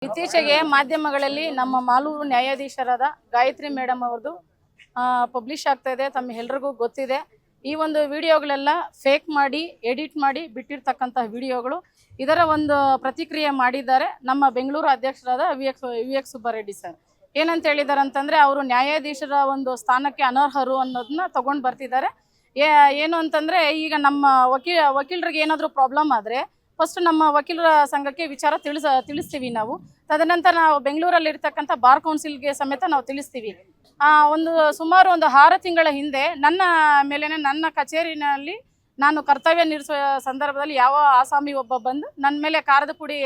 ಇತ್ತೀಚೆಗೆ ಮಾಧ್ಯಮಗಳಲ್ಲಿ ನಮ್ಮ ಮಾಲೂರು ನ್ಯಾಯಾಧೀಶರಾದ ಗಾಯತ್ರಿ ಮೇಡಮ್ ಅವರದು ಪಬ್ಲಿಷ್ ಆಗ್ತಾ ಇದೆ. ತಮ್ಮೆಲ್ಲರಿಗೂ ಗೊತ್ತಿದೆ. ಈ ಒಂದು ವಿಡಿಯೋಗಳೆಲ್ಲ ಫೇಕ್ ಮಾಡಿ ಎಡಿಟ್ ಮಾಡಿ ಬಿಟ್ಟಿರ್ತಕ್ಕಂಥ ವಿಡಿಯೋಗಳು. ಇದರ ಒಂದು ಪ್ರತಿಕ್ರಿಯೆ ಮಾಡಿದ್ದಾರೆ ನಮ್ಮ ಬೆಂಗಳೂರು ಅಧ್ಯಕ್ಷರಾದ ವಿ ಎಕ್ಸ್ ಸುಬ್ಬಾರೆಡ್ಡಿ ಸರ್. ಏನಂತ ಹೇಳಿದ್ದಾರೆ ಅಂತಂದರೆ, ಅವರು ನ್ಯಾಯಾಧೀಶರ ಒಂದು ಸ್ಥಾನಕ್ಕೆ ಅನರ್ಹರು ಅನ್ನೋದನ್ನ ತಗೊಂಡು ಬರ್ತಿದ್ದಾರೆ. ಏನು ಅಂತಂದರೆ, ಈಗ ನಮ್ಮ ವಕೀಲರಿಗೆ ಏನಾದರೂ ಪ್ರಾಬ್ಲಮ್ ಆದರೆ ಫಸ್ಟ್ ನಮ್ಮ ವಕೀಲರ ಸಂಘಕ್ಕೆ ವಿಚಾರ ತಿಳಿಸ್ತೀವಿ ನಾವು. ತದನಂತರ ನಾವು ಬೆಂಗಳೂರಲ್ಲಿ ಇರ್ತಕ್ಕಂಥ ಬಾರ್ ಕೌನ್ಸಿಲ್ಗೆ ಸಮೇತ ನಾವು ತಿಳಿಸ್ತೀವಿ. ಸುಮಾರು ಒಂದು 6 ತಿಂಗಳ ಹಿಂದೆ ನನ್ನ ಕಚೇರಿನಲ್ಲಿ ನಾನು ಕರ್ತವ್ಯ ನಿರ್ವಹಿಸುವ ಸಂದರ್ಭದಲ್ಲಿ ಯಾವ ಆಸಾಮಿ ಒಬ್ಬ ಬಂದು ನನ್ನ ಮೇಲೆ ಕಾರದ ಪುಡಿ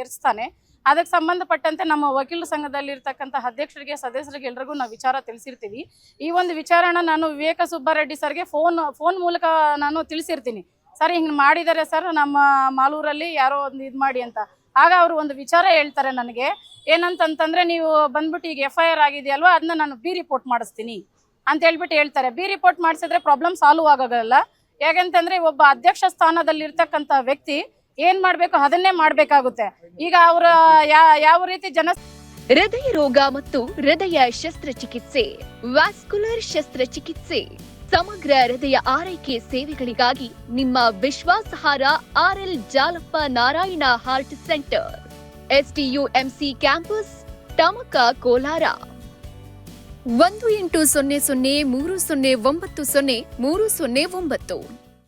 ಏರಿಸ್ತಾನೆ. ಅದಕ್ಕೆ ಸಂಬಂಧಪಟ್ಟಂತೆ ನಮ್ಮ ವಕೀಲರ ಸಂಘದಲ್ಲಿ ಇರ್ತಕ್ಕಂಥ ಅಧ್ಯಕ್ಷರಿಗೆ, ಸದಸ್ಯರಿಗೆ ಎಲ್ಲರಿಗೂ ನಾವು ವಿಚಾರ ತಿಳಿಸಿರ್ತೀವಿ. ಈ ಒಂದು ವಿಚಾರನ ನಾನು ವಿವೇಕ ಸುಬ್ಬಾರೆಡ್ಡಿ ಸರ್ಗೆ ಫೋನ್ ಮೂಲಕ ನಾನು ತಿಳಿಸಿರ್ತೀನಿ. ಸರ್, ಹಿಂಗೆ ಮಾಡಿದ್ದಾರೆ ಸರ್, ನಮ್ಮ ಮಾಲೂರಲ್ಲಿ ಯಾರೋ ಒಂದು ಇದು ಮಾಡಿ ಅಂತ. ಆಗ ಅವರು ಒಂದು ವಿಚಾರ ಹೇಳ್ತಾರೆ ನನಗೆ. ಏನಂತಂತಂದರೆ, ನೀವು ಬಂದ್ಬಿಟ್ಟು ಈಗ FIR ಆಗಿದೆಯಲ್ವ, ಅದನ್ನ ನಾನು ಬಿ ರಿಪೋರ್ಟ್ ಮಾಡಿಸ್ತೀನಿ ಅಂತ ಹೇಳ್ತಾರೆ. ಬಿ ರಿಪೋರ್ಟ್ ಮಾಡಿಸಿದ್ರೆ ಪ್ರಾಬ್ಲಮ್ ಸಾಲ್ವ್ ಆಗೋಲ್ಲ. ಯಾಕೆಂತಂದರೆ, ಒಬ್ಬ ಅಧ್ಯಕ್ಷ ಸ್ಥಾನದಲ್ಲಿರ್ತಕ್ಕಂಥ ವ್ಯಕ್ತಿ ಏನು ಮಾಡಬೇಕು ಅದನ್ನೇ ಮಾಡಬೇಕಾಗುತ್ತೆ. ಈಗ ಅವರ ಯಾವ ರೀತಿ ಹೃದಯ ರೋಗ ಮತ್ತು ಹೃದಯ ಶಸ್ತ್ರಚಿಕಿತ್ಸೆ, ವ್ಯಾಸ್ಕುಲರ್ ಶಸ್ತ್ರಚಿಕಿತ್ಸೆ, ಸಮಗ್ರ ಹೃದಯ ಆರೈಕೆ ಸೇವೆಗಳಿಗಾಗಿ ನಿಮ್ಮ ವಿಶ್ವಾಸಾರ್ಹ RL Jalappa Narayana heart centre, STUMC campus, Tamaka, Kolar. 180030090309.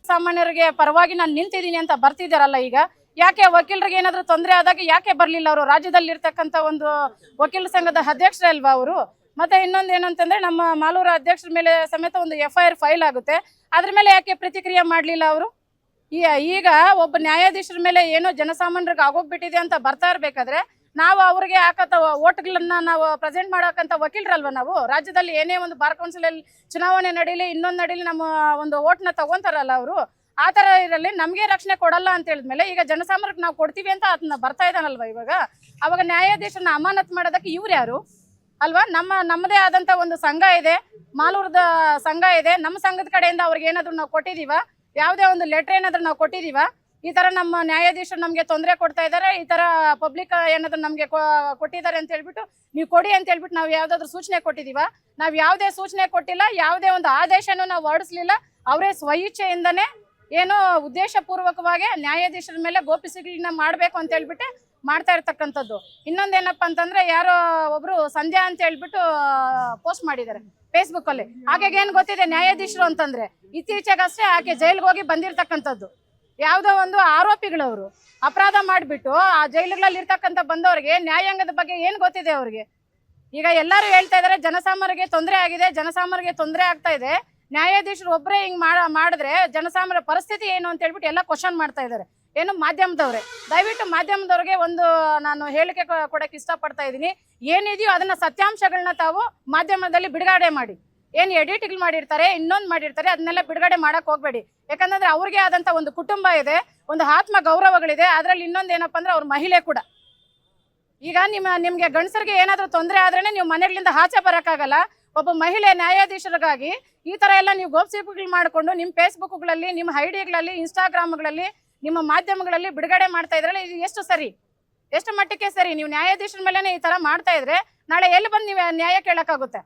ಸಾಮಾನ್ಯರಿಗೆ ಪರವಾಗಿ ನಾನು ನಿಂತಿದ್ದೀನಿ ಅಂತ ಬರ್ತಿದ್ದಾರಲ್ಲ. ಈಗ ಯಾಕೆ ವಕೀಲರಿಗೆ ಏನಾದರೂ ತೊಂದರೆ ಆದಾಗ ಯಾಕೆ ಬರಲಿಲ್ಲ ಅವರು? ರಾಜ್ಯದಲ್ಲಿ ಇರ್ತಕ್ಕಂಥ ಒಂದು ವಕೀಲ ಸಂಘದ ಅಧ್ಯಕ್ಷರೇ ಅಲ್ವಾ ಅವರು? ಮತ್ತೆ ಇನ್ನೊಂದು ಏನಂತಂದ್ರೆ, ನಮ್ಮ ಮಾಲೂರು ಅಧ್ಯಕ್ಷರ ಮೇಲೆ ಸಮೇತ ಒಂದು FIR ಫೈಲ್ ಆಗುತ್ತೆ. ಅದ್ರ ಮೇಲೆ ಯಾಕೆ ಪ್ರತಿಕ್ರಿಯೆ ಮಾಡಲಿಲ್ಲ ಅವರು? ಈಗ ಒಬ್ಬ ನ್ಯಾಯಾಧೀಶರ ಮೇಲೆ ಏನೋ ಜನಸಾಮಾನ್ಯರಿಗೆ ಆಗೋಗ್ಬಿಟ್ಟಿದೆ ಅಂತ ಬರ್ತಾ ಇರಬೇಕಾದ್ರೆ ನಾವು ಅವ್ರಿಗೆ ಹಾಕತ್ತ ಓಟ್ಗಳನ್ನ ನಾವು ಪ್ರೆಸೆಂಟ್ ಮಾಡೋಕ್ಕಂಥ ವಕೀಲರಲ್ವ ನಾವು? ರಾಜ್ಯದಲ್ಲಿ ಏನೇ ಒಂದು ಬಾರ್ ಕೌನ್ಸಿಲಲ್ಲಿ ಚುನಾವಣೆ ನಡೀಲಿ, ಇನ್ನೊಂದು ನಡೀಲಿ, ನಮ್ಮ ಒಂದು ಓಟ್ನ ತಗೊಂತಾರಲ್ಲ ಅವರು. ಆ ಥರ ಇರಲಿ, ನಮಗೆ ರಕ್ಷಣೆ ಕೊಡಲ್ಲ ಅಂತ ಹೇಳಿದ್ಮೇಲೆ ಈಗ ಜನಸಾಮಾನ್ಯರಿಗೆ ನಾವು ಕೊಡ್ತೀವಿ ಅಂತ ಅದನ್ನ ಬರ್ತಾ ಇದ್ದಾನಲ್ವ ಇವಾಗ. ಅವಾಗ ನ್ಯಾಯಾಧೀಶರನ್ನ ಅಮಾನತ್ ಮಾಡೋದಕ್ಕೆ ಇವ್ರು ಯಾರು ಅಲ್ವಾ? ನಮ್ಮದೇ ಆದಂಥ ಒಂದು ಸಂಘ ಇದೆ, ಮಾಲೂರದ ಸಂಘ ಇದೆ. ನಮ್ಮ ಸಂಘದ ಕಡೆಯಿಂದ ಅವ್ರಿಗೆ ಏನಾದರೂ ನಾವು ಕೊಟ್ಟಿದ್ದೀವ? ಯಾವುದೇ ಒಂದು ಲೆಟ್ರ್ ಏನಾದರೂ ನಾವು ಕೊಟ್ಟಿದ್ದೀವ? ಈ ಥರ ನಮ್ಮ ನ್ಯಾಯಾಧೀಶರು ನಮಗೆ ತೊಂದರೆ ಕೊಡ್ತಾ ಇದ್ದಾರೆ, ಈ ಥರ ಪಬ್ಲಿಕ್ ಏನಾದರೂ ನಮಗೆ ಕೊಟ್ಟಿದ್ದಾರೆ ಅಂತ ಹೇಳ್ಬಿಟ್ಟು ನೀವು ಕೊಡಿ ಅಂತ ಹೇಳ್ಬಿಟ್ಟು ನಾವು ಯಾವುದಾದ್ರೂ ಸೂಚನೆ ಕೊಟ್ಟಿದ್ದೀವ? ನಾವು ಯಾವುದೇ ಸೂಚನೆ ಕೊಟ್ಟಿಲ್ಲ, ಯಾವುದೇ ಒಂದು ಆದೇಶನೂ ನಾವು ಹೊರಡಿಸ್ಲಿಲ್ಲ. ಅವರೇ ಸ್ವಇಚ್ಛೆಯಿಂದನೇ ಏನೋ ಉದ್ದೇಶಪೂರ್ವಕವಾಗಿ ನ್ಯಾಯಾಧೀಶರ ಮೇಲೆ ಗೋಪ್ಯತೆಗಳನ್ನ ಮಾಡಬೇಕು ಅಂತ ಹೇಳ್ಬಿಟ್ಟು ಮಾಡ್ತಾ ಇರ್ತಕ್ಕಂಥದ್ದು. ಇನ್ನೊಂದೇನಪ್ಪ ಅಂತಂದ್ರೆ, ಯಾರೋ ಒಬ್ರು ಸಂಧ್ಯಾ ಅಂತ ಹೇಳ್ಬಿಟ್ಟು ಪೋಸ್ಟ್ ಮಾಡಿದ್ದಾರೆ ಫೇಸ್ಬುಕ್ ಅಲ್ಲಿ. ಆಕೆಗೆ ಏನು ಗೊತ್ತಿದೆ ನ್ಯಾಯಾಧೀಶರು ಅಂತಂದ್ರೆ? ಇತ್ತೀಚೆಗಷ್ಟೇ ಆಕೆ ಜೈಲಿಗೆ ಹೋಗಿ ಬಂದಿರತಕ್ಕಂಥದ್ದು. ಯಾವುದೋ ಒಂದು ಆರೋಪಿಗಳವರು ಅಪರಾಧ ಮಾಡಿಬಿಟ್ಟು ಆ ಜೈಲುಗಳಲ್ಲಿ ಇರ್ತಕ್ಕಂಥ ಬಂದವರಿಗೆ ನ್ಯಾಯಾಂಗದ ಬಗ್ಗೆ ಏನು ಗೊತ್ತಿದೆ ಅವ್ರಿಗೆ? ಈಗ ಎಲ್ಲರೂ ಹೇಳ್ತಾ ಇದ್ದಾರೆ ಜನಸಾಮಾನ್ಯರಿಗೆ ತೊಂದರೆ ಆಗಿದೆ, ಜನಸಾಮಾನ್ಯರಿಗೆ ತೊಂದರೆ ಆಗ್ತಾ ಇದೆ. ನ್ಯಾಯಾಧೀಶರು ಒಬ್ಬರೇ ಹಿಂಗೆ ಮಾಡಿದ್ರೆ ಜನಸಾಮಾನ್ಯರ ಪರಿಸ್ಥಿತಿ ಏನು ಅಂತ ಹೇಳ್ಬಿಟ್ಟು ಎಲ್ಲ ಕ್ವಶನ್ ಮಾಡ್ತಾ ಇದ್ದಾರೆ. ಏನು ಮಾಧ್ಯಮದವ್ರೆ, ದಯವಿಟ್ಟು ಮಾಧ್ಯಮದವ್ರಿಗೆ ಒಂದು ನಾನು ಹೇಳಿಕೆ ಕೊಡಕ್ಕೆ ಇಷ್ಟಪಡ್ತಾ ಇದ್ದೀನಿ. ಏನಿದೆಯೋ ಅದನ್ನ ಸತ್ಯಾಂಶಗಳನ್ನ ತಾವು ಮಾಧ್ಯಮದಲ್ಲಿ ಬಿಡುಗಡೆ ಮಾಡಿ. ಏನು ಎಡಿಟ್ಗಳು ಮಾಡಿರ್ತಾರೆ, ಇನ್ನೊಂದು ಮಾಡಿರ್ತಾರೆ, ಅದನ್ನೆಲ್ಲ ಬಿಡುಗಡೆ ಮಾಡಕ್ಕೆ ಹೋಗ್ಬೇಡಿ. ಯಾಕಂದ್ರೆ ಅವ್ರಿಗೆ ಆದಂಥ ಒಂದು ಕುಟುಂಬ ಇದೆ, ಒಂದು ಆತ್ಮ ಗೌರವಗಳಿದೆ. ಅದರಲ್ಲಿ ಇನ್ನೊಂದು ಏನಪ್ಪ ಅಂದ್ರೆ, ಅವ್ರ ಮಹಿಳೆ ಕೂಡ. ಈಗ ನಿಮಗೆ ಗಂಡಸರಿಗೆ ಏನಾದರೂ ತೊಂದರೆ ಆದ್ರೇನೆ ನೀವು ಮನೆಗಳಿಂದ ಆಚೆ ಬರೋಕ್ಕಾಗಲ್ಲ. ಒಬ್ಬ ಮಹಿಳೆ ನ್ಯಾಯಾಧೀಶರಿಗಾಗಿ ಈ ಥರ ಎಲ್ಲ ನೀವು ಗೋಪ್ಯತೆಗಳು ಮಾಡಿಕೊಂಡು ನಿಮ್ಮ ಫೇಸ್ಬುಕ್ಗಳಲ್ಲಿ, ನಿಮ್ಮ ಐಡಿಗಳಲ್ಲಿ, ಇನ್ಸ್ಟಾಗ್ರಾಮ್ಗಳಲ್ಲಿ, ನಿಮ್ಮ ಮಾಧ್ಯಮಗಳಲ್ಲಿ ಬಿಡುಗಡೆ ಮಾಡ್ತಾ ಇದ್ರಲ್ಲ, ಇದು ಎಷ್ಟು ಸರಿ? ಎಷ್ಟು ಮಟ್ಟಕ್ಕೆ ಸರಿ? ನೀವು ನ್ಯಾಯಾಧೀಶರ ಮೇಲೆನೇ ಈ ಥರ ಮಾಡ್ತಾ ಇದ್ರೆ ನಾಳೆ ಎಲ್ಲಿ ಬಂದು ನೀವು ನ್ಯಾಯ ಕೇಳೋಕ್ಕಾಗುತ್ತೆ?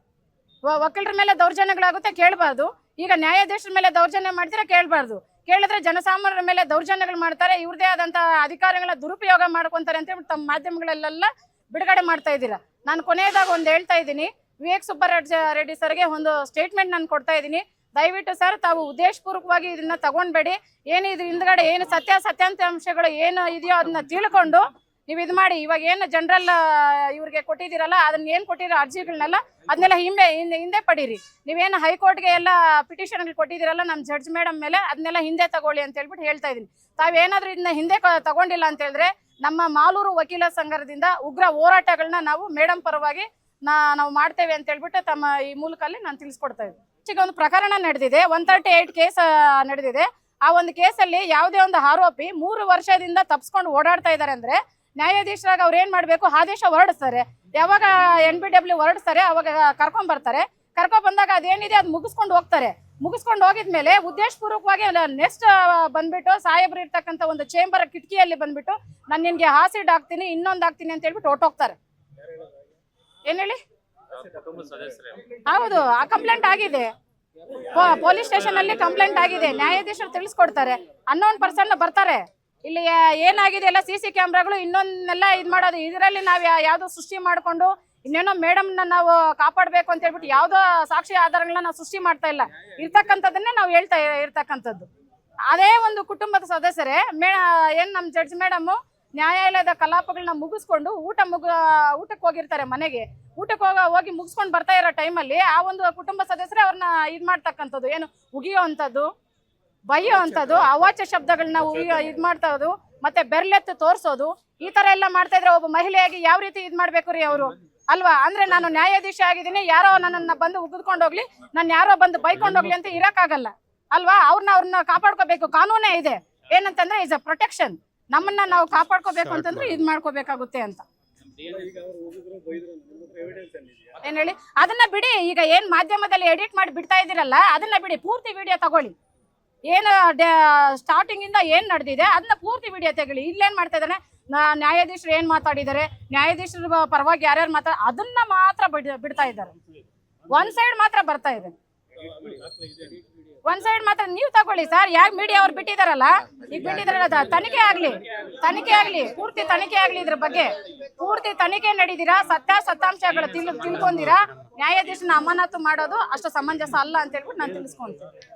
ವಕೀಲರ ಮೇಲೆ ದೌರ್ಜನ್ಯಗಳಾಗುತ್ತೆ, ಕೇಳಬಾರ್ದು. ಈಗ ನ್ಯಾಯಾಧೀಶರ ಮೇಲೆ ದೌರ್ಜನ್ಯ ಮಾಡ್ತೀರಾ, ಕೇಳಬಾರ್ದು. ಕೇಳಿದ್ರೆ ಜನಸಾಮಾನ್ಯರ ಮೇಲೆ ದೌರ್ಜನ್ಯಗಳು ಮಾಡ್ತಾರೆ, ಇವ್ರದೇ ಆದಂಥ ಅಧಿಕಾರಗಳ ದುರುಪಯೋಗ ಮಾಡ್ಕೊತಾರೆ ಅಂತ ಹೇಳ್ಬಿಟ್ಟು ತಮ್ಮ ಮಾಧ್ಯಮಗಳಲ್ಲೆಲ್ಲ ಬಿಡುಗಡೆ ಮಾಡ್ತಾ ಇದ್ದೀರಾ. ನಾನು ಕೊನೆಯದಾಗ ಒಂದು ಹೇಳ್ತಾ ಇದ್ದೀನಿ, ವಿವೇಕ್ ಸುಬ್ಬಾರೆಡ್ಡಿ ಸರ್ಗೆ ಒಂದು ಸ್ಟೇಟ್ಮೆಂಟ್ ನಾನು ಕೊಡ್ತಾ ಇದ್ದೀನಿ. ದಯವಿಟ್ಟು ಸರ್, ತಾವು ಉದ್ದೇಶಪೂರ್ವಕವಾಗಿ ಇದನ್ನ ತಗೊಂಡ್ಬೇಡಿ. ಏನಿದು ಹಿಂದ್ಗಡೆ ಏನು ಸತ್ಯಾಂಶಗಳು ಏನು ಇದೆಯೋ ಅದನ್ನ ತಿಳ್ಕೊಂಡು ನೀವು ಇದು ಮಾಡಿ. ಇವಾಗ ಏನು ಜನರಲ್ ಇವ್ರಿಗೆ ಕೊಟ್ಟಿದ್ದೀರಲ್ಲ, ಅದನ್ನ ಏನು ಕೊಟ್ಟಿರೋ ಅರ್ಜಿಗಳನ್ನೆಲ್ಲ ಅದನ್ನೆಲ್ಲ ಹಿಂದೆ ಪಡೀರಿ. ನೀವೇನು ಹೈಕೋರ್ಟ್ಗೆ ಎಲ್ಲ ಪಿಟಿಷನ್ಗಳು ಕೊಟ್ಟಿದ್ದೀರಲ್ಲ ನಮ್ಮ ಜಡ್ಜ್ ಮೇಡಮ್ ಮೇಲೆ, ಅದನ್ನೆಲ್ಲ ಹಿಂದೆ ತಗೊಳ್ಳಿ ಅಂತ ಹೇಳ್ಬಿಟ್ಟು ಹೇಳ್ತಾ ಇದ್ದೀನಿ. ತಾವೇನಾದ್ರೂ ಇದನ್ನ ಹಿಂದೆ ತಗೊಂಡಿಲ್ಲ ಅಂತ ಹೇಳಿದ್ರೆ ನಮ್ಮ ಮಾಲೂರು ವಕೀಲ ಸಂಘದಿಂದ ಉಗ್ರ ಹೋರಾಟಗಳನ್ನ ನಾವು ಮೇಡಮ್ ಪರವಾಗಿ ನಾವು ಮಾಡ್ತೇವೆ ಅಂತ ಹೇಳ್ಬಿಟ್ಟು ತಮ್ಮ ಈ ಮೂಲಕಲ್ಲಿ ನಾನು ತಿಳಿಸ್ಕೊಡ್ತಾ ಇದ್ದೀನಿ. ಈಗ ಒಂದು ಪ್ರಕರಣ ನಡೆದಿದೆ, 138 ಕೇಸ್ ನಡೆದಿದೆ. ಆ ಒಂದು ಕೇಸಲ್ಲಿ ಯಾವುದೇ ಒಂದು ಆರೋಪಿ 3 ವರ್ಷದಿಂದ ತಪ್ಪಿಸ್ಕೊಂಡು ಓಡಾಡ್ತಾ ಇದ್ದಾರೆ ಅಂದ್ರೆ ನ್ಯಾಯಾಧೀಶರಾಗ ಅವ್ರು ಏನ್ ಮಾಡ್ಬೇಕು? ಆದೇಶ ಹೊರಡಿಸ್ತಾರೆ. ಯಾವಾಗ NBW ಹೊರಡಿಸ್ತಾರೆ ಅವಾಗ ಕರ್ಕೊಂಡ್ ಬಂದಾಗ ಅದೇನಿದೆ ಅದು ಮುಗಿಸ್ಕೊಂಡು ಹೋಗ್ತಾರೆ. ಮುಗಿಸ್ಕೊಂಡು ಹೋಗಿದ್ಮೇಲೆ ಉದ್ದೇಶಪೂರ್ವಕವಾಗಿ ನೆಕ್ಸ್ಟ್ ಬಂದ್ಬಿಟ್ಟು ಸಾಹೇಬ್ರು ಇರ್ತಕ್ಕಂಥ ಒಂದು ಚೇಂಬರ್ ಕಿಟಕಿಯಲ್ಲಿ ಬಂದ್ಬಿಟ್ಟು ನಾನು ನಿನ್ಗೆ ಆಸಿಡ್ ಹಾಕ್ತೀನಿ ಇನ್ನೊಂದು ಹಾಕ್ತೀನಿ ಅಂತ ಹೇಳ್ಬಿಟ್ಟು ಹೊರಟೋಗ್ತಾರೆ. ಏನ್ ಹೇಳಿ? ಹೌದು, ಆ ಕಂಪ್ಲೇಂಟ್ ಆಗಿದೆ, ಪೊಲೀಸ್ ಸ್ಟೇಷನ್ ಅಲ್ಲಿ ಕಂಪ್ಲೇಂಟ್ ಆಗಿದೆ. ನ್ಯಾಯಾಧೀಶರು ತಿಳಿಸ್ಕೊಡ್ತಾರೆ. ಅನ್ನೋನ್ ಪರ್ಸನ್ ಬರ್ತಾರೆ. ಇಲ್ಲಿ ಏನಾಗಿದೆ ಎಲ್ಲ CC ಕ್ಯಾಮ್ರಾಗಳು ಇನ್ನೊಂದೆಲ್ಲ ಇದ್ ಮಾಡೋದು. ಇದರಲ್ಲಿ ನಾವ್ ಯಾವ್ದೋ ಸೃಷ್ಟಿ ಮಾಡ್ಕೊಂಡು ಇನ್ನೇನೋ ಮೇಡಮ್ನ ನಾವು ಕಾಪಾಡ್ಬೇಕು ಅಂತ ಹೇಳ್ಬಿಟ್ಟು ಯಾವ್ದೋ ಸಾಕ್ಷಿ ಆಧಾರಗಳನ್ನ ನಾವು ಸೃಷ್ಟಿ ಮಾಡ್ತಾ ಇಲ್ಲ. ಇರ್ತಕ್ಕಂಥದ್ದನ್ನೇ ನಾವು ಹೇಳ್ತಾ ಇರ್ತಕ್ಕಂಥದ್ದು. ಅದೇ ಒಂದು ಕುಟುಂಬದ ಸದಸ್ಯರೇ ಏನ್ ನಮ್ ಜಡ್ಜ್ ಮೇಡಮ್ ನ್ಯಾಯಾಲಯದ ಕಲಾಪಗಳನ್ನ ಮುಗಿಸ್ಕೊಂಡು ಊಟಕ್ಕೆ ಹೋಗಿರ್ತಾರೆ ಮನೆಗೆ. ಊಟಕ್ಕೆ ಹೋಗಿ ಮುಗಿಸ್ಕೊಂಡು ಬರ್ತಾ ಇರೋ ಟೈಮಲ್ಲಿ ಆ ಒಂದು ಕುಟುಂಬ ಸದಸ್ಯರೇ ಅವ್ರನ್ನ ಇದ್ ಮಾಡ್ತಕ್ಕಂಥದ್ದು, ಏನು ಉಗಿಯೋ ಅಂಥದ್ದು, ಬೈಯೋ ಅಂಥದ್ದು, ಅವಾಚ್ಯ ಶಬ್ದಗಳನ್ನ ಇದ್ ಮಾಡ್ತದ್ದು, ಮತ್ತೆ ಬೆರ್ಲೆತ್ತು ತೋರ್ಸೋದು, ಈ ತರ ಎಲ್ಲ ಮಾಡ್ತಾ ಇದ್ರೆ ಒಬ್ಬ ಮಹಿಳೆಯಾಗಿ ಯಾವ ರೀತಿ ಇದ್ ಮಾಡ್ಬೇಕು ರೀ ಅವರು ಅಲ್ವಾ? ಅಂದ್ರೆ ನಾನು ನ್ಯಾಯಾಧೀಶ ಆಗಿದ್ದೀನಿ, ಯಾರೋ ನನ್ನನ್ನ ಬಂದು ಉಗಿದ್ಕೊಂಡು ಹೋಗ್ಲಿ, ನಾನು ಯಾರೋ ಬಂದು ಬೈಕೊಂಡು ಹೋಗ್ಲಿ ಅಂತ ಇರಕ್ಕಾಗಲ್ಲ ಅಲ್ವಾ? ಅವ್ರನ್ನ ಕಾಪಾಡ್ಕೋಬೇಕು. ಕಾನೂನೇ ಇದೆ ಏನಂತಂದ್ರೆ ಇಸ್ ಅ ಪ್ರೊಟೆಕ್ಷನ್. ನಮ್ಮನ್ನ ನಾವು ಕಾಪಾಡ್ಕೋಬೇಕು ಅಂತಂದ್ರೆ ಇದ್ ಮಾಡ್ಕೋಬೇಕಾಗುತ್ತೆ ಅಂತ. ಏನ್ ಹೇಳಿ? ಅದನ್ನ ಬಿಡಿ. ಈಗ ಏನ್ ಮಾಧ್ಯಮದಲ್ಲಿ ಎಡಿಟ್ ಮಾಡಿ ಬಿಡ್ತಾ ಇದ್ದೀರಲ್ಲ, ಅದನ್ನ ಬಿಡಿ. ಪೂರ್ತಿ ವಿಡಿಯೋ ತಗೊಳ್ಳಿ. ಏನು ಸ್ಟಾರ್ಟಿಂಗ್ ಇಂದ ಏನ್ ನಡೆದಿದೆ ಅದನ್ನ ಪೂರ್ತಿ ವಿಡಿಯೋ ತಗೊಳ್ಳಿ. ಇಲ್ಲೇನ್ ಮಾಡ್ತಾ ಇದ್ದಾನೆ, ನ್ಯಾಯಾಧೀಶರು ಏನ್ ಮಾತಾಡಿದ್ದಾರೆ, ನ್ಯಾಯಾಧೀಶರ ಪರವಾಗಿ ಯಾರ್ಯಾರು ಅದನ್ನ ಮಾತ್ರ ಬಿಡ್ತಾ ಇದ್ದಾರೆ. ಒಂದ್ ಸೈಡ್ ಮಾತ್ರ ಬರ್ತಾ ಇದೆ, ಒಂದ್ ಸೈಡ್ ಮಾತ್ರ. ನೀವು ತಗೊಳ್ಳಿ ಸರ್, ಯಾಕೆ ಮೀಡಿಯಾ ಅವ್ರು ಬಿಟ್ಟಿದಾರಲ್ಲ, ಈಗ ಬಿಟ್ಟಿದಾರಲ್ಲ, ತನಿಖೆ ಆಗ್ಲಿ, ಪೂರ್ತಿ ತನಿಖೆ ಆಗ್ಲಿ. ಇದ್ರ ಬಗ್ಗೆ ಪೂರ್ತಿ ತನಿಖೆ ನಡೀದಿರಾ, ಸತ್ಯಾಂಶಗಳು ತಿಳ್ಕೊಂಡಿರಾ, ನ್ಯಾಯಾಧೀಶನ ಅಮಾನತು ಮಾಡೋದು ಅಷ್ಟು ಸಮಂಜಸ ಅಲ್ಲ ಅಂತ ಹೇಳ್ಬಿಟ್ಟು ನಾನು ತಿಳಿಸ್ಕೊಂತೀನಿ.